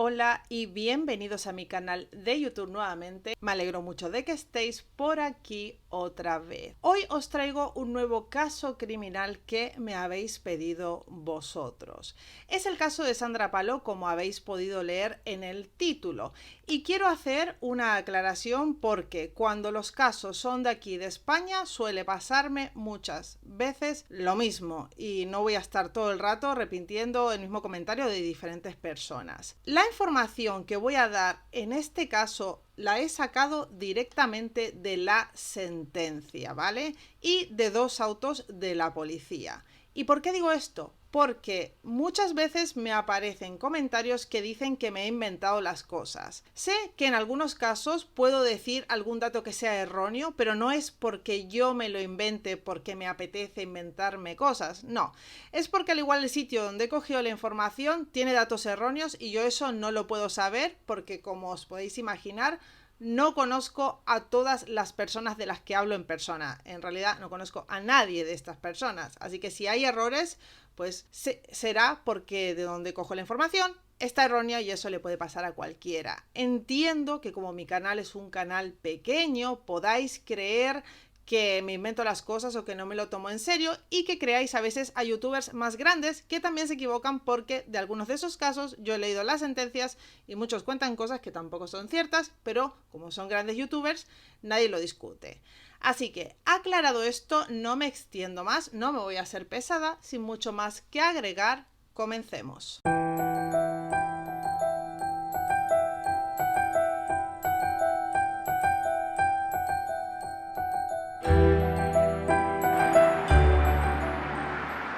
Hola y bienvenidos a mi canal de YouTube nuevamente. Me alegro mucho de que estéis por aquí otra vez. Hoy os traigo un nuevo caso criminal que me habéis pedido vosotros. Es el caso de Sandra Palo, como habéis podido leer en el título. Y quiero hacer una aclaración porque cuando los casos son de aquí de España suele pasarme muchas veces lo mismo y no voy a estar todo el rato repitiendo el mismo comentario de diferentes personas. La información que voy a dar en este caso la he sacado directamente de la sentencia, ¿vale? Y de dos autos de la policía. ¿Y por qué digo esto? Porque muchas veces me aparecen comentarios que dicen que me he inventado las cosas. Sé que en algunos casos puedo decir algún dato que sea erróneo, pero no es porque yo me lo invente porque me apetece inventarme cosas, no. Es porque al igual el sitio donde he cogido la información tiene datos erróneos y yo eso no lo puedo saber porque, como os podéis imaginar, no conozco a todas las personas de las que hablo en persona. En realidad no conozco a nadie de estas personas. Así que si hay errores, pues será porque de donde cojo la información está errónea y eso le puede pasar a cualquiera. Entiendo que como mi canal es un canal pequeño, podáis creer que me invento las cosas o que no me lo tomo en serio y que creáis a veces a youtubers más grandes que también se equivocan porque de algunos de esos casos yo he leído las sentencias y muchos cuentan cosas que tampoco son ciertas, pero como son grandes youtubers nadie lo discute. Así que, aclarado esto, no me extiendo más, no me voy a hacer pesada, sin mucho más que agregar, comencemos.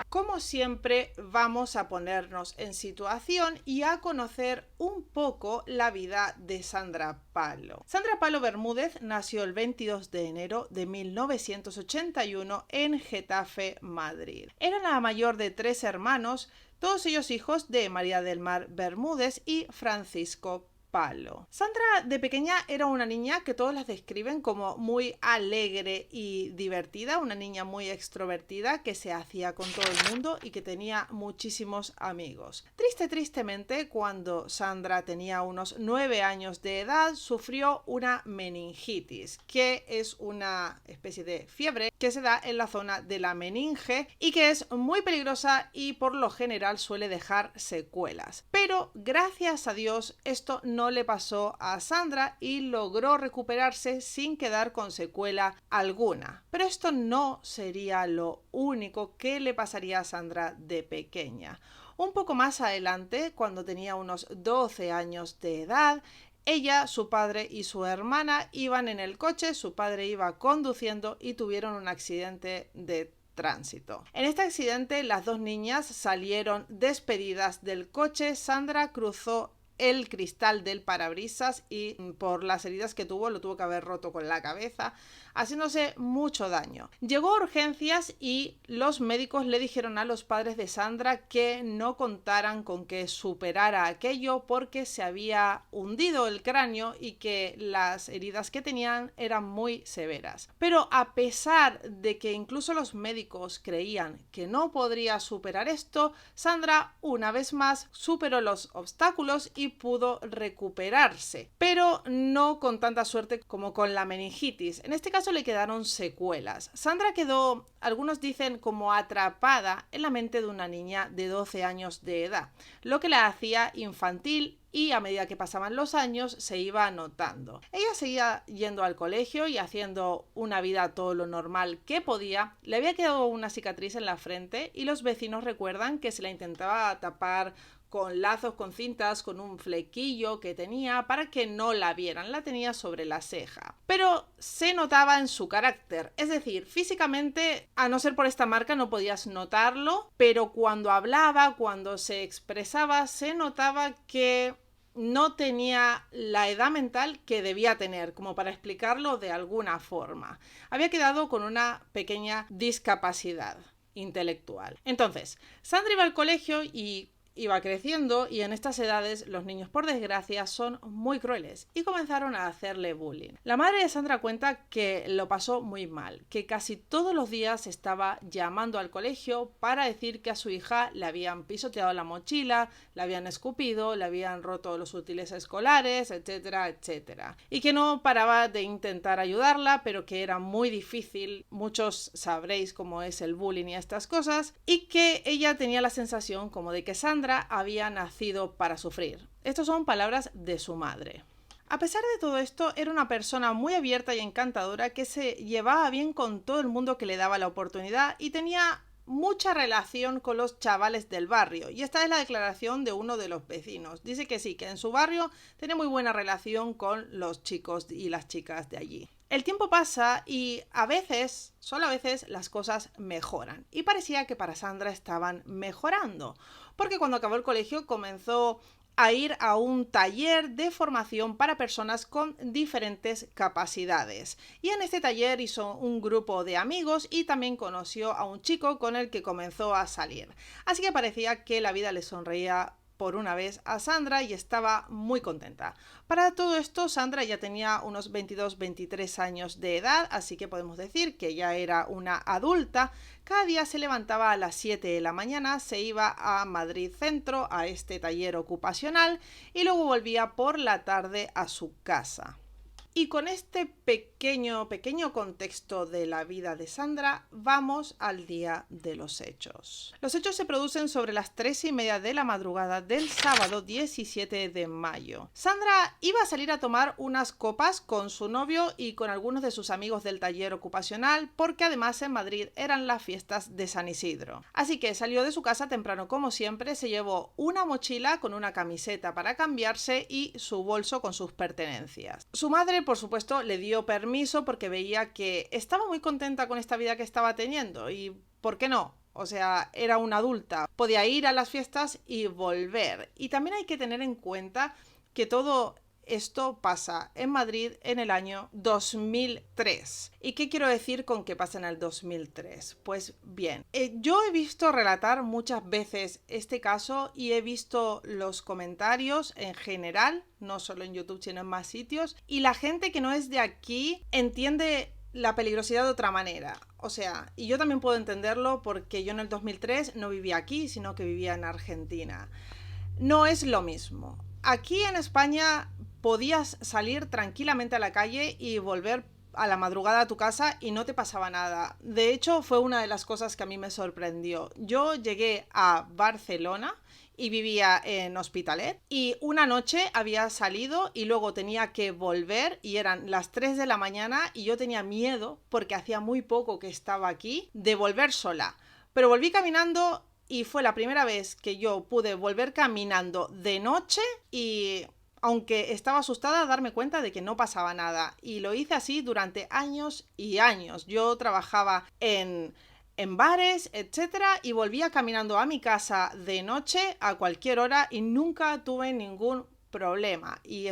Como siempre, vamos a ponernos en situación y a conocer un poco la vida de Sandra Palo. Sandra Palo Bermúdez nació el 22 de enero de 1981 en Getafe, Madrid. Era la mayor de 3 hermanos, todos ellos hijos de María del Mar Bermúdez y Francisco Palo. Sandra de pequeña era una niña que todos las describen como muy alegre y divertida, una niña muy extrovertida que se hacía con todo el mundo y que tenía muchísimos amigos. Tristemente, cuando Sandra tenía unos 9 años de edad, sufrió una meningitis, que es una especie de fiebre que se da en la zona de la meninge y que es muy peligrosa y por lo general suele dejar secuelas. Pero gracias a Dios esto no le pasó a Sandra y logró recuperarse sin quedar con secuela alguna. Pero esto no sería lo único que le pasaría a Sandra de pequeña. Un poco más adelante, cuando tenía unos 12 años de edad, ella, su padre y su hermana iban en el coche, su padre iba conduciendo y tuvieron un accidente de tránsito. En este accidente las dos niñas salieron despedidas del coche. Sandra cruzó el cristal del parabrisas y por las heridas que tuvo lo tuvo que haber roto con la cabeza, haciéndose mucho daño. Llegó a urgencias y los médicos le dijeron a los padres de Sandra que no contaran con que superara aquello porque se había hundido el cráneo y que las heridas que tenían eran muy severas. Pero a pesar de que incluso los médicos creían que no podría superar esto, Sandra una vez más superó los obstáculos y pudo recuperarse, pero no con tanta suerte como con la meningitis. En este caso le quedaron secuelas. Sandra quedó, algunos dicen, como atrapada en la mente de una niña de 12 años de edad, lo que la hacía infantil y a medida que pasaban los años se iba notando. Ella seguía yendo al colegio y haciendo una vida todo lo normal que podía. Le había quedado una cicatriz en la frente y los vecinos recuerdan que se la intentaba tapar con lazos, con cintas, con un flequillo que tenía para que no la vieran, la tenía sobre la ceja. Pero se notaba en su carácter, es decir, físicamente, a no ser por esta marca no podías notarlo, pero cuando hablaba, cuando se expresaba, se notaba que no tenía la edad mental que debía tener, como para explicarlo de alguna forma. Había quedado con una pequeña discapacidad intelectual. Entonces, Sandra iba al colegio y iba creciendo y en estas edades los niños, por desgracia, son muy crueles y comenzaron a hacerle bullying. La madre de Sandra cuenta que lo pasó muy mal, que casi todos los días estaba llamando al colegio para decir que a su hija le habían pisoteado la mochila, le habían escupido, le habían roto los útiles escolares, etcétera, etcétera. Y que no paraba de intentar ayudarla, pero que era muy difícil. Muchos sabréis cómo es el bullying y estas cosas, y que ella tenía la sensación como de que Sandra había nacido para sufrir. Estas son palabras de su madre. A pesar de todo esto, era una persona muy abierta y encantadora que se llevaba bien con todo el mundo que le daba la oportunidad y tenía mucha relación con los chavales del barrio. Y esta es la declaración de uno de los vecinos. Dice que sí, que en su barrio tiene muy buena relación con los chicos y las chicas de allí. El tiempo pasa y a veces, solo a veces, las cosas mejoran. Y parecía que para Sandra estaban mejorando, porque cuando acabó el colegio comenzó a ir a un taller de formación para personas con diferentes capacidades. Y en este taller hizo un grupo de amigos y también conoció a un chico con el que comenzó a salir. Así que parecía que la vida le sonreía por una vez a Sandra y estaba muy contenta. Para todo esto, Sandra ya tenía unos 22-23 años de edad, así que podemos decir que ya era una adulta. Cada día se levantaba a las 7 de la mañana, se iba a Madrid Centro, a este taller ocupacional, y luego volvía por la tarde a su casa. Y con este pequeño contexto de la vida de Sandra, vamos al día de los hechos. Los hechos se producen sobre las 3:30 de la madrugada del sábado 17 de mayo. Sandra iba a salir a tomar unas copas con su novio y con algunos de sus amigos del taller ocupacional, porque además en Madrid eran las fiestas de San Isidro. Así que salió de su casa temprano como siempre, se llevó una mochila con una camiseta para cambiarse y su bolso con sus pertenencias. Su madre, por supuesto, le dio permiso porque veía que estaba muy contenta con esta vida que estaba teniendo y ¿por qué no? O sea, era una adulta, podía ir a las fiestas y volver. Y también hay que tener en cuenta que todo esto pasa en Madrid en el año 2003. ¿Y qué quiero decir con que pasa en el 2003? Pues bien, yo he visto relatar muchas veces este caso y he visto los comentarios en general, no solo en YouTube, sino en más sitios, y la gente que no es de aquí entiende la peligrosidad de otra manera. O sea, y yo también puedo entenderlo porque yo en el 2003 no vivía aquí, sino que vivía en Argentina. No es lo mismo. Aquí en España podías salir tranquilamente a la calle y volver a la madrugada a tu casa y no te pasaba nada. De hecho, fue una de las cosas que a mí me sorprendió. Yo llegué a Barcelona y vivía en Hospitalet y una noche había salido y luego tenía que volver y eran las 3 de la mañana y yo tenía miedo porque hacía muy poco que estaba aquí de volver sola. Pero volví caminando y fue la primera vez que yo pude volver caminando de noche y aunque estaba asustada, darme cuenta de que no pasaba nada. Y lo hice así durante años y años. Yo trabajaba en bares, etcétera, y volvía caminando a mi casa de noche a cualquier hora y nunca tuve ningún problema. Y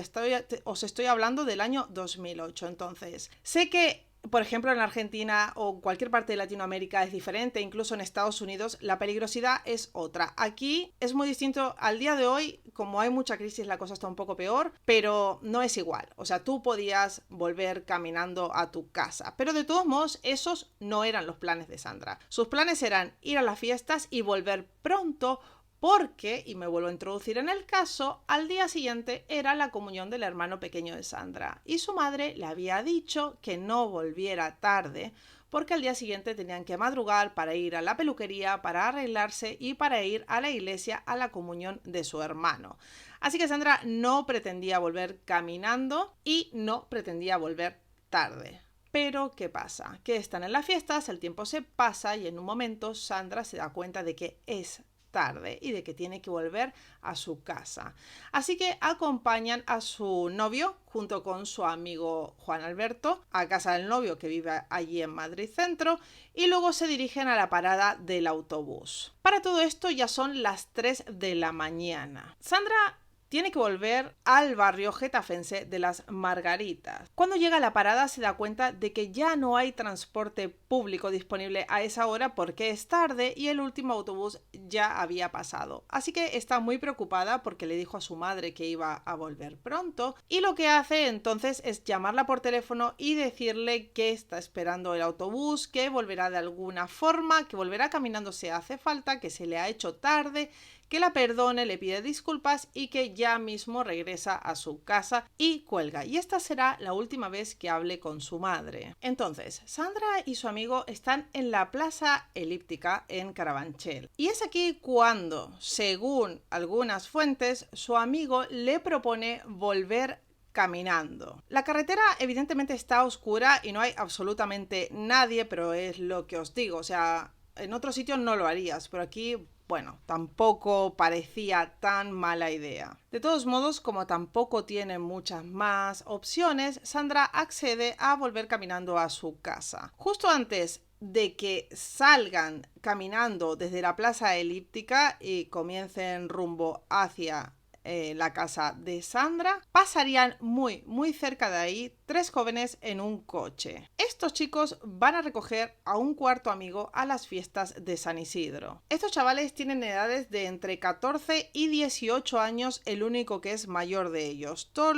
os estoy hablando del año 2008. Entonces, sé que por ejemplo, en Argentina o cualquier parte de Latinoamérica es diferente, incluso en Estados Unidos la peligrosidad es otra. Aquí es muy distinto al día de hoy, como hay mucha crisis la cosa está un poco peor, pero no es igual. O sea, tú podías volver caminando a tu casa, pero de todos modos esos no eran los planes de Sandra. Sus planes eran ir a las fiestas y volver pronto porque, y me vuelvo a introducir en el caso, al día siguiente era la comunión del hermano pequeño de Sandra y su madre le había dicho que no volviera tarde porque al día siguiente tenían que madrugar para ir a la peluquería, para arreglarse y para ir a la iglesia a la comunión de su hermano. Así que Sandra no pretendía volver caminando y no pretendía volver tarde. Pero, ¿qué pasa? Que están en las fiestas, el tiempo se pasa y en un momento Sandra se da cuenta de que es tarde y de que tiene que volver a su casa. Así que acompañan a su novio junto con su amigo Juan Alberto a casa del novio que vive allí en Madrid Centro y luego se dirigen a la parada del autobús. Para todo esto ya son las 3 de la mañana. Sandra tiene que volver al barrio getafense de Las Margaritas. Cuando llega a la parada se da cuenta de que ya no hay transporte público disponible a esa hora porque es tarde y el último autobús ya había pasado. Así que está muy preocupada porque le dijo a su madre que iba a volver pronto y lo que hace entonces es llamarla por teléfono y decirle que está esperando el autobús, que volverá de alguna forma, que volverá caminando si hace falta, que se le ha hecho tarde, que la perdone, le pide disculpas y que ya mismo regresa a su casa y cuelga. Y esta será la última vez que hable con su madre. Entonces, Sandra y su amigo están en la Plaza Elíptica en Carabanchel. Y es aquí cuando, según algunas fuentes, su amigo le propone volver caminando. La carretera evidentemente está oscura y no hay absolutamente nadie, pero es lo que os digo, o sea, en otro sitio no lo harías, pero aquí, bueno, tampoco parecía tan mala idea. De todos modos, como tampoco tiene muchas más opciones, Sandra accede a volver caminando a su casa. Justo antes de que salgan caminando desde la Plaza Elíptica y comiencen rumbo hacia la casa de Sandra, pasarían muy cerca de ahí 3 jóvenes en un coche. Estos chicos van a recoger a un cuarto amigo a las fiestas de San Isidro. Estos chavales tienen edades de entre 14 y 18 años, el único que es mayor de ellos. Todo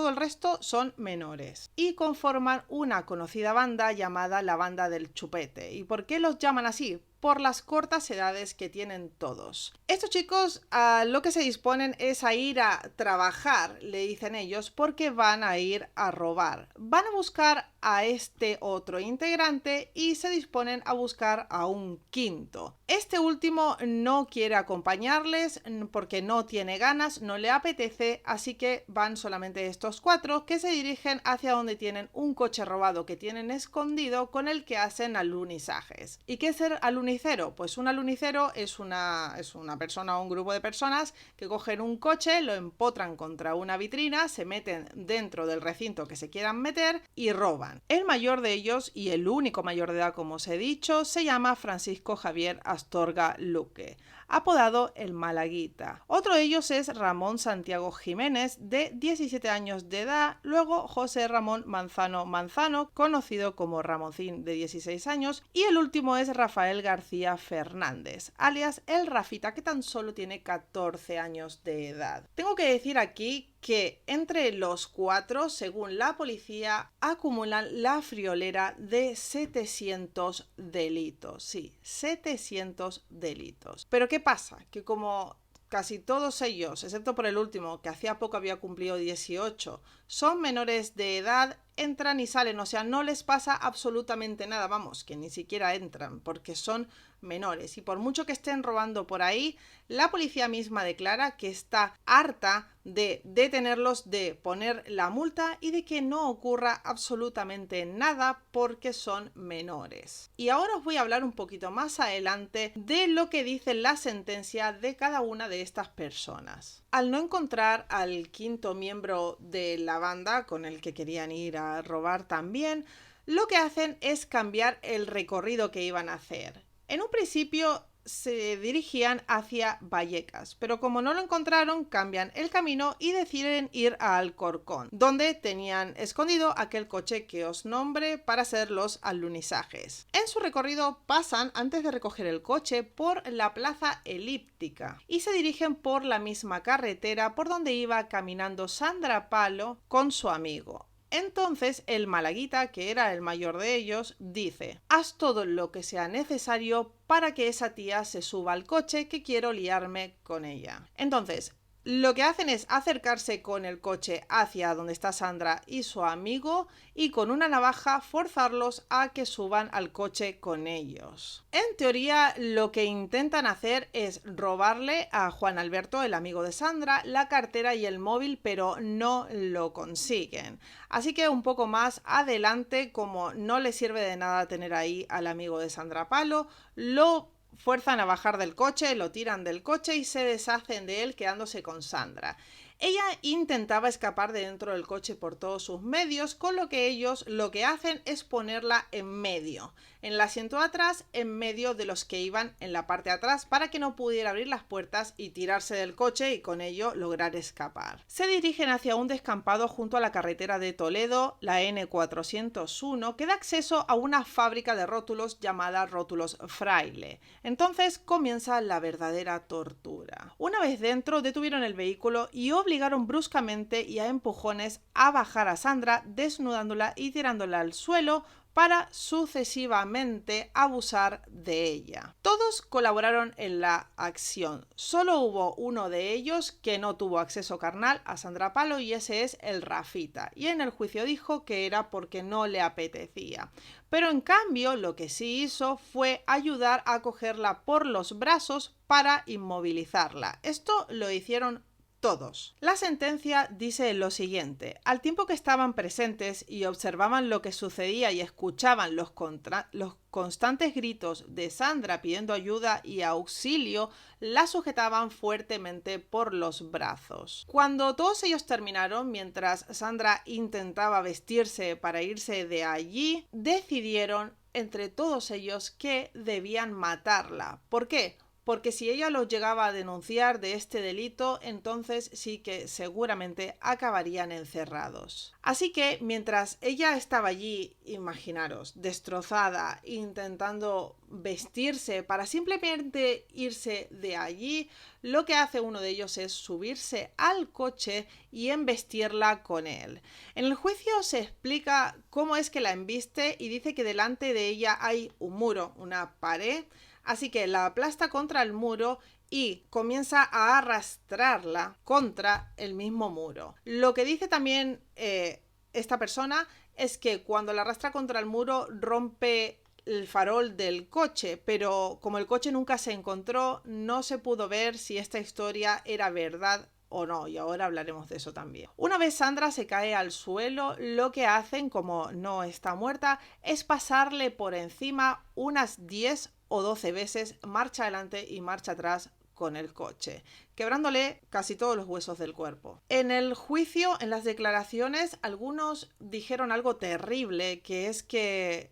el resto son menores y conforman una conocida banda llamada la Banda del Chupete. ¿Y por qué los llaman así? Por las cortas edades que tienen todos. Estos chicos a lo que se disponen es a ir a trabajar, le dicen ellos, porque van a ir a robar. Van a buscar a este otro integrante y se disponen a buscar a un quinto. Este último no quiere acompañarles porque no tiene ganas, no le apetece, así que van solamente estos 4 que se dirigen hacia donde tienen un coche robado que tienen escondido con el que hacen alunizajes. ¿Y qué es ser alunicero? Pues un alunicero es una persona o un grupo de personas que cogen un coche, lo empotran contra una vitrina, se meten dentro del recinto que se quieran meter y roban. El mayor de ellos, y el único mayor de edad como os he dicho, se llama Francisco Javier Astorga Luque, apodado el Malaguita. Otro de ellos es Ramón Santiago Jiménez, de 17 años de edad, luego José Ramón Manzano, conocido como Ramoncín, de 16 años, y el último es Rafael García Fernández, alias el Rafita, que tan solo tiene 14 años de edad. Tengo que decir aquí que entre los 4, según la policía, acumulan la friolera de 700 delitos. Sí, 700 delitos. Pero ¿qué pasa? Que como casi todos ellos, excepto por el último, que hacía poco había cumplido 18, son menores de edad, entran y salen, o sea, no les pasa absolutamente nada, vamos, que ni siquiera entran, porque son menores. Y por mucho que estén robando por ahí, la policía misma declara que está harta de detenerlos, de poner la multa y de que no ocurra absolutamente nada porque son menores. Y ahora os voy a hablar un poquito más adelante de lo que dice la sentencia de cada una de estas personas. Al no encontrar al quinto miembro de la banda con el que querían ir a robar también, lo que hacen es cambiar el recorrido que iban a hacer. En un principio se dirigían hacia Vallecas, pero como no lo encontraron, cambian el camino y deciden ir a Alcorcón, donde tenían escondido aquel coche que os nombré para hacer los alunizajes. En su recorrido pasan, antes de recoger el coche, por la Plaza Elíptica y se dirigen por la misma carretera por donde iba caminando Sandra Palo con su amigo. Entonces el Malaguita, que era el mayor de ellos, dice: haz todo lo que sea necesario para que esa tía se suba al coche, que quiero liarme con ella. Entonces, lo que hacen es acercarse con el coche hacia donde está Sandra y su amigo y con una navaja forzarlos a que suban al coche con ellos. En teoría, lo que intentan hacer es robarle a Juan Alberto, el amigo de Sandra, la cartera y el móvil, pero no lo consiguen. Así que un poco más adelante, como no le sirve de nada tener ahí al amigo de Sandra Palo, lo fuerzan a bajar del coche, lo tiran del coche y se deshacen de él quedándose con Sandra. Ella intentaba escapar de dentro del coche por todos sus medios, con lo que ellos lo que hacen es ponerla en medio, en el asiento de atrás, en medio de los que iban en la parte de atrás, para que no pudiera abrir las puertas y tirarse del coche y con ello lograr escapar. Se dirigen hacia un descampado junto a la carretera de Toledo, la N401, que da acceso a una fábrica de rótulos llamada Rótulos Fraile. Entonces comienza la verdadera tortura. Una vez dentro, detuvieron el vehículo y obligaron bruscamente y a empujones a bajar a Sandra, desnudándola y tirándola al suelo para sucesivamente abusar de ella. Todos colaboraron en la acción. Solo hubo uno de ellos que no tuvo acceso carnal a Sandra Palo, y ese es el Rafita. Y en el juicio dijo que era porque no le apetecía. Pero en cambio lo que sí hizo fue ayudar a cogerla por los brazos para inmovilizarla. Esto lo hicieron todos. La sentencia dice lo siguiente: al tiempo que estaban presentes y observaban lo que sucedía y escuchaban los constantes gritos de Sandra pidiendo ayuda y auxilio, la sujetaban fuertemente por los brazos. Cuando todos ellos terminaron, mientras Sandra intentaba vestirse para irse de allí, decidieron entre todos ellos que debían matarla. ¿Por qué? Porque si ella los llegaba a denunciar de este delito, entonces sí que seguramente acabarían encerrados. Así que mientras ella estaba allí, imaginaros, destrozada, intentando vestirse para simplemente irse de allí, lo que hace uno de ellos es subirse al coche y embestirla con él. En el juicio se explica cómo es que la embiste y dice que delante de ella hay un muro, una pared. Así que la aplasta contra el muro y comienza a arrastrarla contra el mismo muro. Lo que dice también esta persona es que cuando la arrastra contra el muro rompe el farol del coche, pero como el coche nunca se encontró, no se pudo ver si esta historia era verdad o no, y ahora hablaremos de eso también. Una vez Sandra se cae al suelo, lo que hacen, como no está muerta, es pasarle por encima unas 10 o 12 veces, marcha adelante y marcha atrás con el coche, quebrándole casi todos los huesos del cuerpo. En el juicio, en las declaraciones, algunos dijeron algo terrible, que es que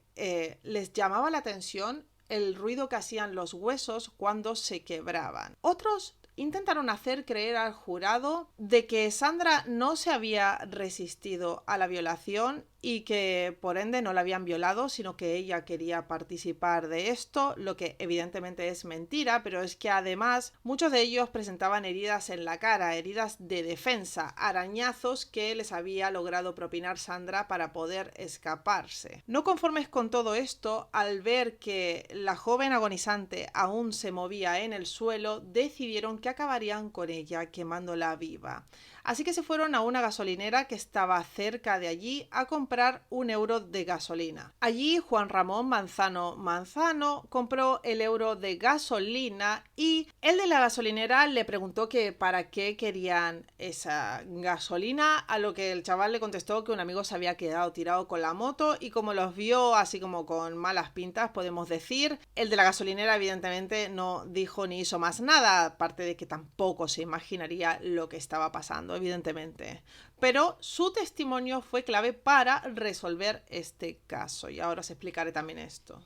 les llamaba la atención el ruido que hacían los huesos cuando se quebraban. Otros intentaron hacer creer al jurado de que Sandra no se había resistido a la violación y que por ende no la habían violado, sino que ella quería participar de esto, lo que evidentemente es mentira, pero es que además muchos de ellos presentaban heridas en la cara, heridas de defensa, arañazos que les había logrado propinar Sandra para poder escaparse. No conformes con todo esto, al ver que la joven agonizante aún se movía en el suelo, decidieron que acabarían con ella quemándola viva. Así que se fueron a una gasolinera que estaba cerca de allí a comprar 1 euro de gasolina. Allí Juan Ramón Manzano compró el euro de gasolina y el de la gasolinera le preguntó que para qué querían esa gasolina, a lo que el chaval le contestó que un amigo se había quedado tirado con la moto y como los vio así como con malas pintas, podemos decir, el de la gasolinera evidentemente no dijo ni hizo más nada, aparte de que tampoco se imaginaría lo que estaba pasando, evidentemente. Pero su testimonio fue clave para resolver este caso y ahora os explicaré también esto.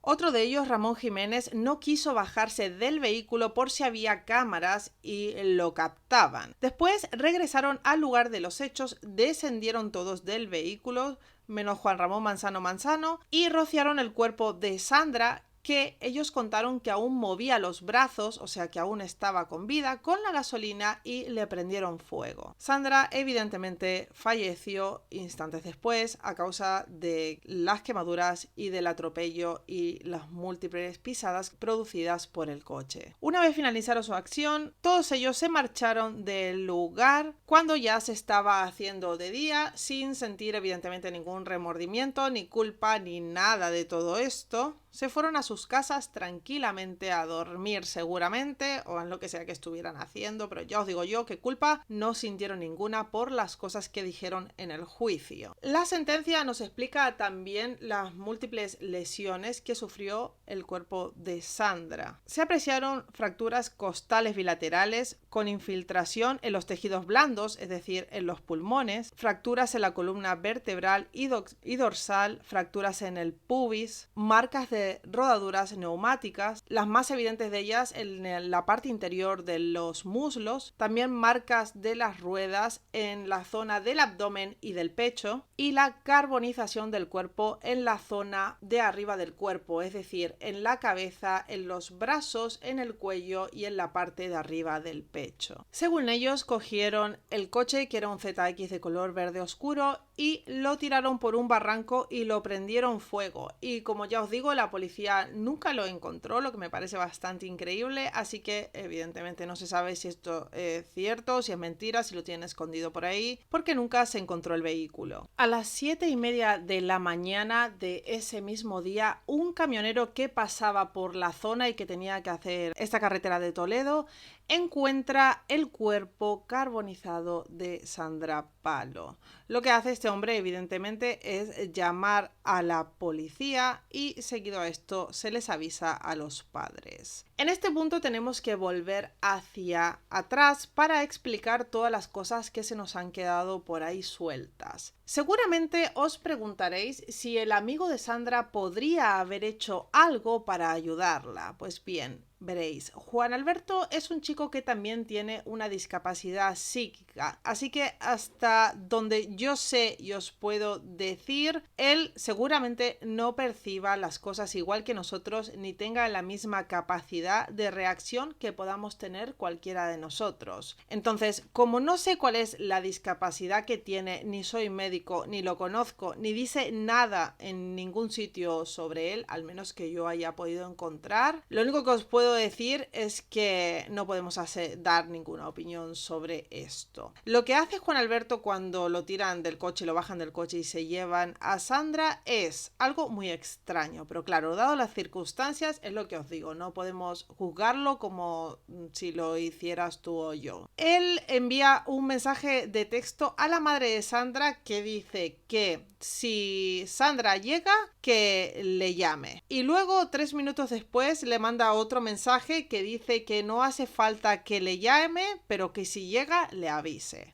Otro de ellos, Ramón Jiménez, no quiso bajarse del vehículo por si había cámaras y lo captaban. Después regresaron al lugar de los hechos, descendieron todos del vehículo, menos Juan Ramón Manzano, y rociaron el cuerpo de Sandra, que ellos contaron que aún movía los brazos, o sea que aún estaba con vida, con la gasolina y le prendieron fuego. Sandra evidentemente falleció instantes después a causa de las quemaduras y del atropello y las múltiples pisadas producidas por el coche. Una vez finalizaron su acción, todos ellos se marcharon del lugar cuando ya se estaba haciendo de día, sin sentir evidentemente ningún remordimiento, ni culpa, ni nada de todo esto. Se fueron a sus casas tranquilamente a dormir seguramente o en lo que sea que estuvieran haciendo, pero ya os digo yo que culpa no sintieron ninguna por las cosas que dijeron en el juicio. La sentencia nos explica también las múltiples lesiones que sufrió el cuerpo de Sandra. Se apreciaron fracturas costales bilaterales con infiltración en los tejidos blandos, es decir, en los pulmones, fracturas en la columna vertebral y dorsal, fracturas en el pubis, marcas de rodaduras neumáticas, las más evidentes de ellas en la parte interior de los muslos, también marcas de las ruedas en la zona del abdomen y del pecho, y la carbonización del cuerpo en la zona de arriba del cuerpo, es decir, en la cabeza, en los brazos, en el cuello y en la parte de arriba del pecho. Según ellos, cogieron el coche, que era un ZX de color verde oscuro, y lo tiraron por un barranco y lo prendieron fuego. Y como ya os digo, la policía nunca lo encontró, lo que me parece bastante increíble, así que evidentemente no se sabe si esto es cierto, si es mentira, si lo tienen escondido por ahí, porque nunca se encontró el vehículo. A las 7:30 de la mañana de ese mismo día, un camionero que pasaba por la zona y que tenía que hacer esta carretera de Toledo encuentra el cuerpo carbonizado de Sandra Palo. Lo que hace este hombre, evidentemente, es llamar a la policía y seguido a esto se les avisa a los padres. En este punto tenemos que volver hacia atrás para explicar todas las cosas que se nos han quedado por ahí sueltas. Seguramente os preguntaréis si el amigo de Sandra podría haber hecho algo para ayudarla. Pues bien, veréis, Juan Alberto es un chico que también tiene una discapacidad psíquica, así que hasta donde yo sé y os puedo decir, él seguramente no perciba las cosas igual que nosotros ni tenga la misma capacidad de reacción que podamos tener cualquiera de nosotros. Entonces, como no sé cuál es la discapacidad que tiene, ni soy médico, ni lo conozco, ni dice nada en ningún sitio sobre él, al menos que yo haya podido encontrar, lo único que os puedo decir es que no podemos dar ninguna opinión sobre esto. Lo que hace Juan Alberto cuando lo tiran del coche, lo bajan del coche y se llevan a Sandra es algo muy extraño, pero claro, dado las circunstancias, es lo que os digo, no podemos juzgarlo como si lo hicieras tú o yo. Él envía un mensaje de texto a la madre de Sandra que dice que si Sandra llega, que le llame. Y luego, 3 minutos después, le manda otro mensaje que dice que no hace falta que le llame, pero que si llega, le avise.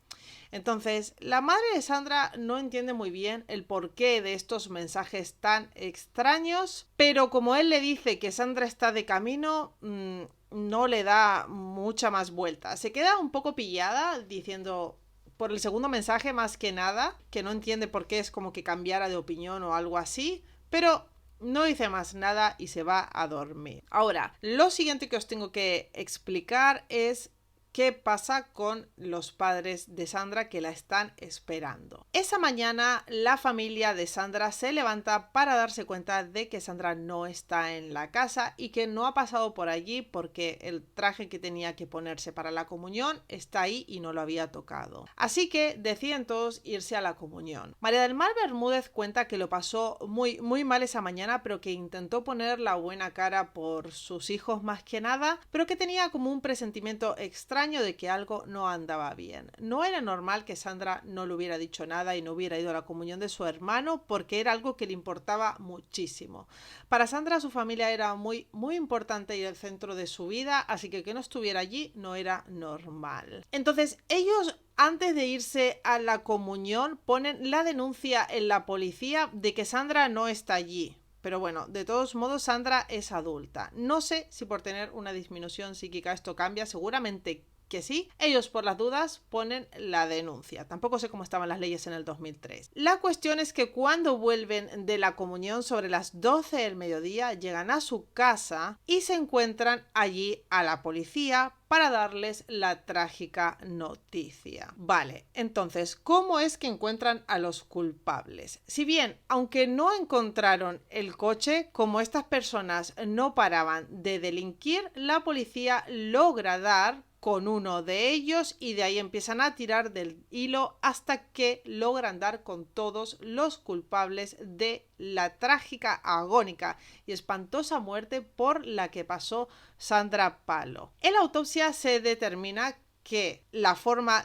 Entonces, la madre de Sandra no entiende muy bien el porqué de estos mensajes tan extraños, pero como él le dice que Sandra está de camino, no le da mucha más vuelta. Se queda un poco pillada diciendo, por el segundo mensaje más que nada, que no entiende por qué es como que cambiara de opinión o algo así, pero no dice más nada y se va a dormir. Ahora, lo siguiente que os tengo que explicar es qué pasa con los padres de Sandra que la están esperando. Esa mañana la familia de Sandra se levanta para darse cuenta de que Sandra no está en la casa y que no ha pasado por allí porque el traje que tenía que ponerse para la comunión está ahí y no lo había tocado. Así que deciden todos irse a la comunión. María del Mar Bermúdez cuenta que lo pasó muy mal esa mañana, pero que intentó poner la buena cara por sus hijos más que nada, pero que tenía como un presentimiento extraño de que algo no andaba bien. No era normal que Sandra no le hubiera dicho nada y no hubiera ido a la comunión de su hermano porque era algo que le importaba muchísimo. Para Sandra su familia era muy importante y el centro de su vida, así que no estuviera allí no era normal. Entonces ellos, antes de irse a la comunión, ponen la denuncia en la policía de que Sandra no está allí. Pero bueno, de todos modos Sandra es adulta. No sé si por tener una disminución psíquica esto cambia, seguramente que sí. Ellos por las dudas ponen la denuncia. Tampoco sé cómo estaban las leyes en el 2003. La cuestión es que cuando vuelven de la comunión sobre las 12 del mediodía, llegan a su casa y se encuentran allí a la policía para darles la trágica noticia. Vale, entonces, ¿cómo es que encuentran a los culpables? Si bien, aunque no encontraron el coche, como estas personas no paraban de delinquir, la policía logra dar con uno de ellos y de ahí empiezan a tirar del hilo hasta que logran dar con todos los culpables de la trágica, agónica y espantosa muerte por la que pasó Sandra Palo. En la autopsia se determina que la forma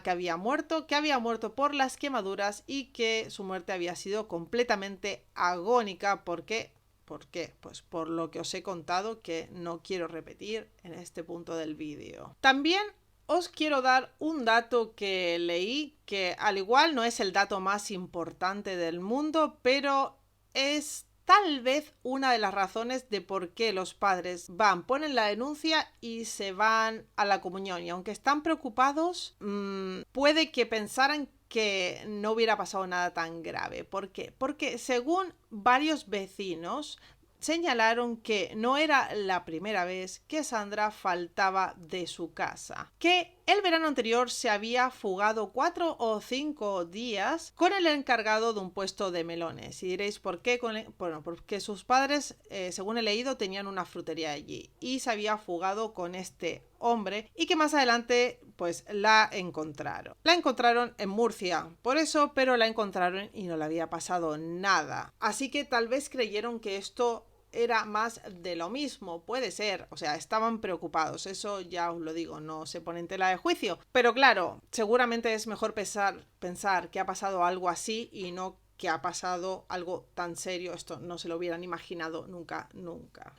que había muerto por las quemaduras y que su muerte había sido completamente agónica porque ¿Por qué? Pues por lo que os he contado, que no quiero repetir en este punto del vídeo. También os quiero dar un dato que leí, que al igual no es el dato más importante del mundo, pero es tal vez una de las razones de por qué los padres ponen la denuncia y se van a la comunión. Y aunque están preocupados, puede que pensaran que no hubiera pasado nada tan grave. ¿Por qué? Porque según varios vecinos, señalaron que no era la primera vez que Sandra faltaba de su casa, que el verano anterior se había fugado 4 o 5 días con el encargado de un puesto de melones. Y diréis, ¿por qué? Bueno, porque sus padres, según he leído, tenían una frutería allí y se había fugado con este hombre y que más adelante pues la encontraron. La encontraron en Murcia, por eso, pero la encontraron y no le había pasado nada. Así que tal vez creyeron que esto era más de lo mismo, puede ser, o sea, estaban preocupados, eso ya os lo digo, no se pone en tela de juicio, pero claro, seguramente es mejor pensar que ha pasado algo así y no que ha pasado algo tan serio. Esto no se lo hubieran imaginado nunca.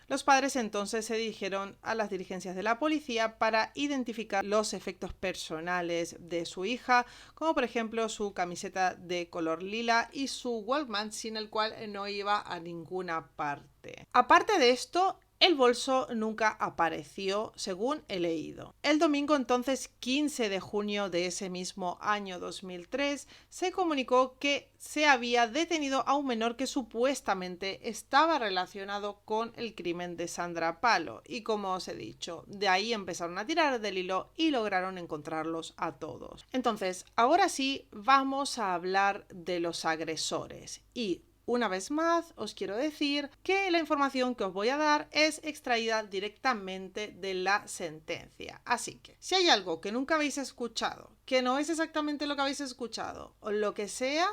Los padres entonces se dirigieron a las diligencias de la policía para identificar los efectos personales de su hija, como por ejemplo su camiseta de color lila y su Walkman, sin el cual no iba a ninguna parte. Aparte de esto, el bolso nunca apareció, según he leído. El domingo entonces 15 de junio de ese mismo año 2003 se comunicó que se había detenido a un menor que supuestamente estaba relacionado con el crimen de Sandra Palo. Y como os he dicho, de ahí empezaron a tirar del hilo y lograron encontrarlos a todos. Entonces, ahora sí vamos a hablar de los agresores. Y una vez más, os quiero decir que la información que os voy a dar es extraída directamente de la sentencia. Así que, si hay algo que nunca habéis escuchado, que no es exactamente lo que habéis escuchado, o lo que sea,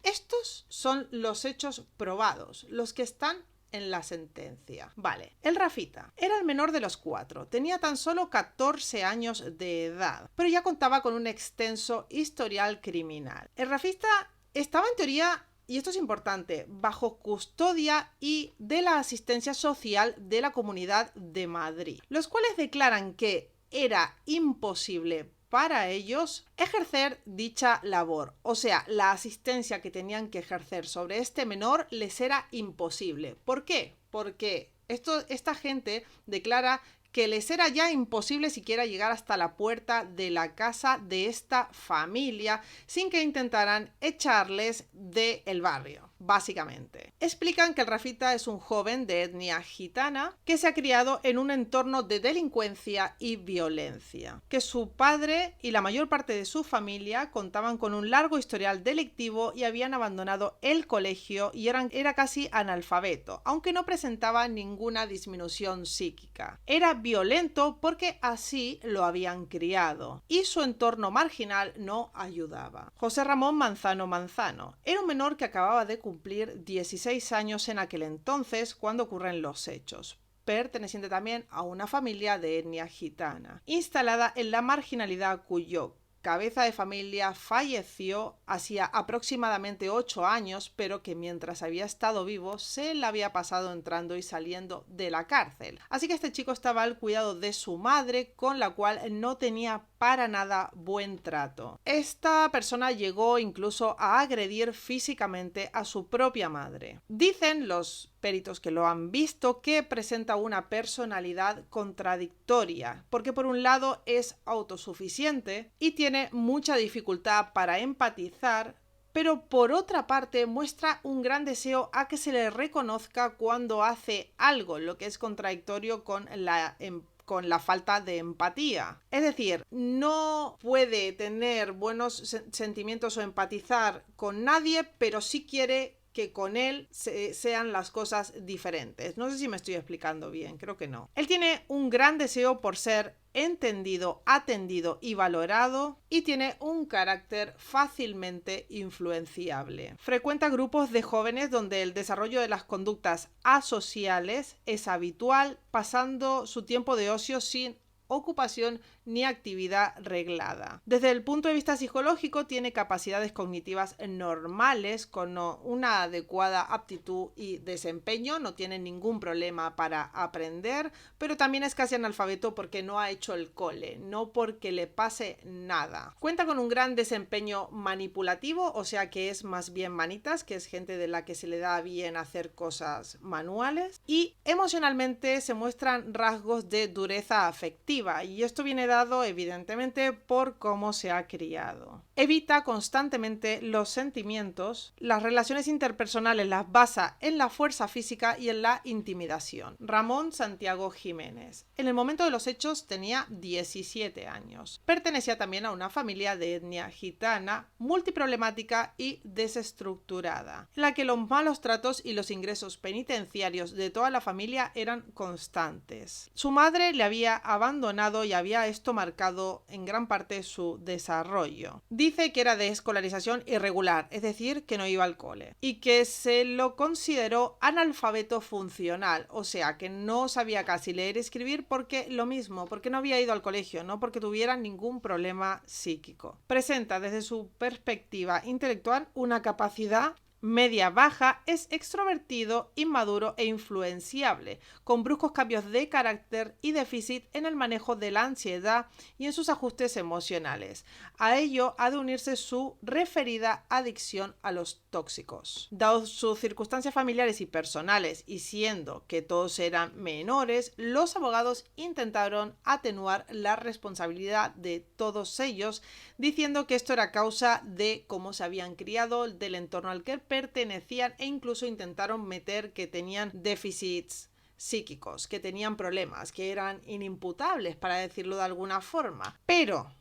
estos son los hechos probados, los que están en la sentencia. Vale, el Rafita era el menor de los 4, tenía tan solo 14 años de edad, pero ya contaba con un extenso historial criminal. El Rafita estaba en teoría, y esto es importante, bajo custodia y de la asistencia social de la Comunidad de Madrid, los cuales declaran que era imposible para ellos ejercer dicha labor. O sea, la asistencia que tenían que ejercer sobre este menor les era imposible. ¿Por qué? Porque esta gente declara que les era ya imposible siquiera llegar hasta la puerta de la casa de esta familia sin que intentaran echarles del barrio, básicamente. Explican que el Rafita es un joven de etnia gitana que se ha criado en un entorno de delincuencia y violencia, que su padre y la mayor parte de su familia contaban con un largo historial delictivo y habían abandonado el colegio y era casi analfabeto, aunque no presentaba ninguna disminución psíquica. Era violento porque así lo habían criado y su entorno marginal no ayudaba. José Ramón Manzano era un menor que acababa de cumplir 16 años en aquel entonces cuando ocurren los hechos, perteneciente también a una familia de etnia gitana, instalada en la marginalidad, cuyo cabeza de familia falleció hacía aproximadamente 8 años, pero que mientras había estado vivo se le había pasado entrando y saliendo de la cárcel. Así que este chico estaba al cuidado de su madre, con la cual no tenía para nada buen trato. Esta persona llegó incluso a agredir físicamente a su propia madre. Dicen los peritos que lo han visto que presenta una personalidad contradictoria, porque por un lado es autosuficiente y tiene mucha dificultad para empatizar, pero por otra parte muestra un gran deseo a que se le reconozca cuando hace algo, lo que es contradictorio con la falta de empatía. Es decir, no puede tener buenos sentimientos o empatizar con nadie, pero sí quiere que con él sean las cosas diferentes. No sé si me estoy explicando bien, creo que no. Él tiene un gran deseo por ser entendido, atendido y valorado, y tiene un carácter fácilmente influenciable. Frecuenta grupos de jóvenes donde el desarrollo de las conductas asociales es habitual, pasando su tiempo de ocio sin ocupación ni actividad reglada. Desde el punto de vista psicológico, tiene capacidades cognitivas normales con una adecuada aptitud y desempeño, no tiene ningún problema para aprender, pero también es casi analfabeto porque no ha hecho el cole, no porque le pase nada. Cuenta con un gran desempeño manipulativo, o sea que es más bien manitas, que es gente de la que se le da bien hacer cosas manuales, y emocionalmente se muestran rasgos de dureza afectiva, y esto viene dado evidentemente por cómo se ha criado. Evita constantemente los sentimientos, las relaciones interpersonales las basa en la fuerza física y en la intimidación. Ramón Santiago Jiménez. En el momento de los hechos tenía 17 años. Pertenecía también a una familia de etnia gitana, multiproblemática y desestructurada, en la que los malos tratos y los ingresos penitenciarios de toda la familia eran constantes. Su madre le había abandonado y había esto marcado en gran parte su desarrollo. Dice que era de escolarización irregular, es decir, que no iba al cole, y que se lo consideró analfabeto funcional, o sea, que no sabía casi leer y escribir porque no había ido al colegio, no porque tuviera ningún problema psíquico. Presenta desde su perspectiva intelectual una capacidad media-baja, es extrovertido, inmaduro e influenciable, con bruscos cambios de carácter y déficit en el manejo de la ansiedad y en sus ajustes emocionales. A ello ha de unirse su referida adicción a los tóxicos. Dados sus circunstancias familiares y personales, y siendo que todos eran menores, los abogados intentaron atenuar la responsabilidad de todos ellos, diciendo que esto era causa de cómo se habían criado, del entorno al que pertenecían, e incluso intentaron meter que tenían déficits psíquicos, que tenían problemas, que eran inimputables, para decirlo de alguna forma. Pero,